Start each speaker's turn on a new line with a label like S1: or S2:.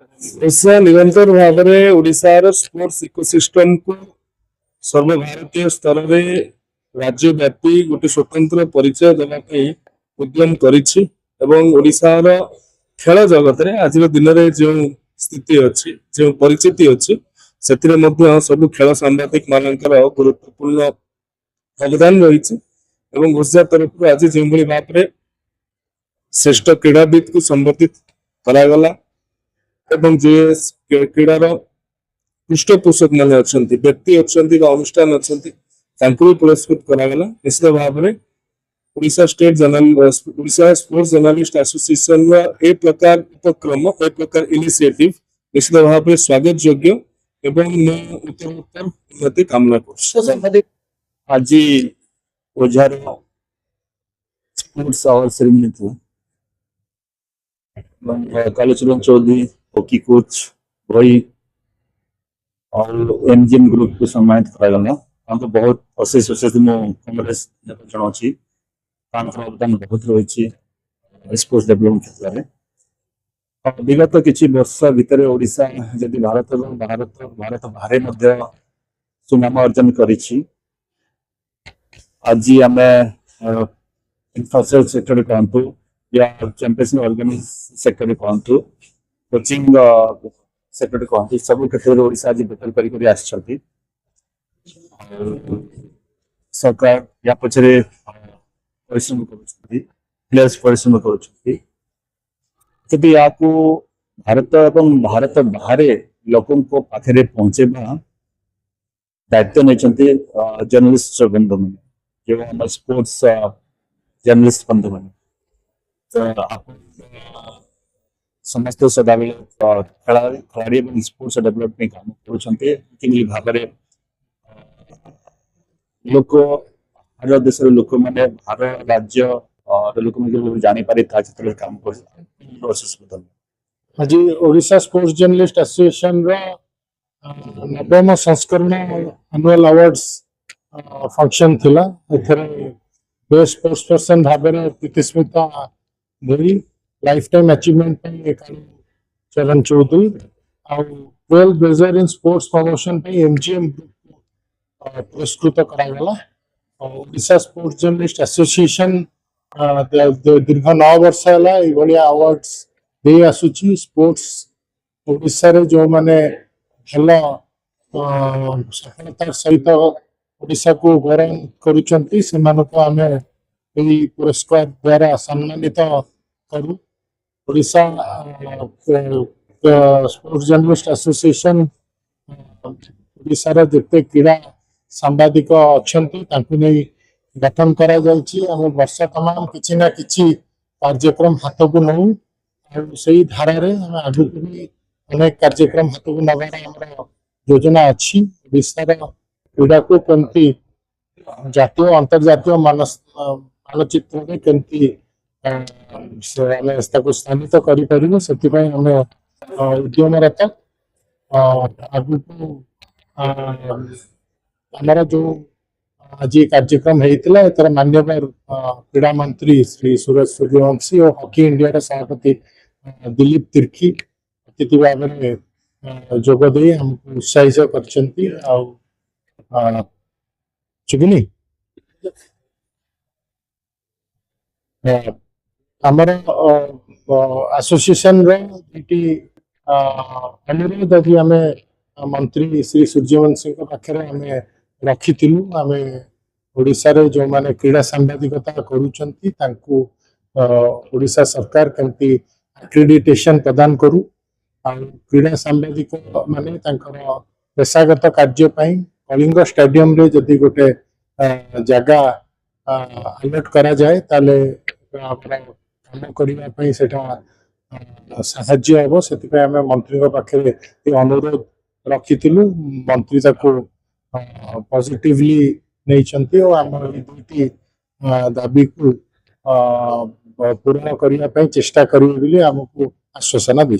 S1: ओडिशा निरंतर भाव में ओडिशार स्पोर्ट्स इकोसिस्टम को सर्वभारतीय स्तर में राज्यव्यापी गोटे स्वतंत्र परिचय देवाई उद्यम करिछि एवं ओडिशार खेल जगत रे आज दिन में जो स्थिति अच्छी जो परिचिति अच्छी से सब खेल सांबादिक मानकर गुरुत्वपूर्ण अवदान रही ओडिशा तरफ आज जो भाव में श्रेष्ठ क्रीड़ाविद को संबर्धित करागला एवं जे क्रीडार पृष्ठपोषक मान अच्छा व्यक्ति अच्छा अनुष्ठान अच्छा पुरस्कृत करागला निश्चित भाव में Odisha Odisha sports journalist association ए प्रकार उपक्रम ए प्रकार इनिशिएटिव निश्चित भाव में स्वागत योग्य एवं उत्तरोत्तर उन्नति कामना कर
S2: आज ओझार स्पोर्ट्स आवर सेरेमनी थी कालीचरण चौधरी हॉकी कोच भाई और एमजीएम ग्रुप को सम्मानित करागला हमको बहुत अशेष अशेष कांग्रेस जनावि अवदान बहुत रही स्पोर्ट्स डेवलपमेंट क्षेत्र में विगत किसी वर्ष भितर ओडिशा जदि भारत भारत बाहर सुनाम अर्जन करिछि आज आम इंफ्रास्ट्रक्चर सेक्टर कहतु या चैंपियनशिप ऑर्गेनाइज सेक्टर कहतु कोचिंग सेक्टर कहतु सब क्षेत्र में ओडिशा आज बेटर कर सरकार या पछरे परिश्रम कर परिश्रम कर या भारत एवं भारत बाहर लोकों को पाखे पहुंचेबा दायित्व नहीं जर्नलिस्ट बंधु मैंने जो आम स्पोर्ट्स जर्नलिस्ट बंधु मैंने समस्त सदाबेले खिलाड़ी और स्पोर्ट्स डेवलपमेंट काम कर भाव लोक हर देश लोक मैंने हर राज्य लोक जानी पारे क्षेत्र में काम कर
S3: आज ओडिशा स्पोर्ट्स जर्नलिस्ट एसोसिएशन नवम संस्करण एनुअल अवार्ड्स फंक्शन थिला बेस्ट स्पोर्ट्स पर्सन भाव में प्रतिस्मिता देवी life time achievement Charan Chaudhary well blazer in sports promotion MGM पुरस्कृत करागला ओडिशा स्पोर्ट्स जर्नलिस्ट एसोसिएशन दीर्घ 9 वर्ष है अवार्ड्स दे आसुची स्पोर्ट्स ओडिशा रे जो माने भल सफलतार सहित ओडिशा को गौरव करुचंती से मानको आमे एई पुरस्कार द्वारा सम्मानित करू Odisha sports journalist association Odisha रे जते क्रीड़ा सांबादिक अच्छंती तांकु नै गठन करा जायछि हम वर्ष तमाम किछि ना किछि कार्यक्रम हाथ को नौ से धारा रे हम आगु भी अनेक कार्यक्रम हाथ को नबार हमर योजना अच्छी ओडिशा क्रीड़ा को केमती जातीय अंतर्जातीय मानचित्र में केमती स्थानित करें से उद्यमरत आगु हमारा जो आज कार्यक्रम होता मान्यवर क्रीड़ा मंत्री श्री सुरेश सूर्यवंशी और हॉकी इंडिया सभापति दिलीप तिर्की अतिथि भाव में जोगदे हमको उत्साहित करछंती चुगनी आमर एसोसिएशन रे अनुरोध अभी आम मंत्री श्री सूर्यवंशी पाखे आम रखी आम ओडिशा रे जो माने क्रीड़ा सांबादिकता करूचंती तांकु ओडिशा सरकार केमती एक्रेडिटेशन प्रदान करू क्रीड़ा सांबादिक माने तांकर पेशागत कार्य पई कलिंग स्टेडियम रे जदि गोटे जगह अलर्ट करा जाए ताले काम करबा पई सेटा साहाय्य हेबो सेति पई हम मंत्री पाखे अनुरोध रखिथिलु मंत्री ताको पॉजिटिवली नहीं और आम दुईटी दाबी को पूर्ण करने चेष्टा करेंगे आमको आश्वासन दी।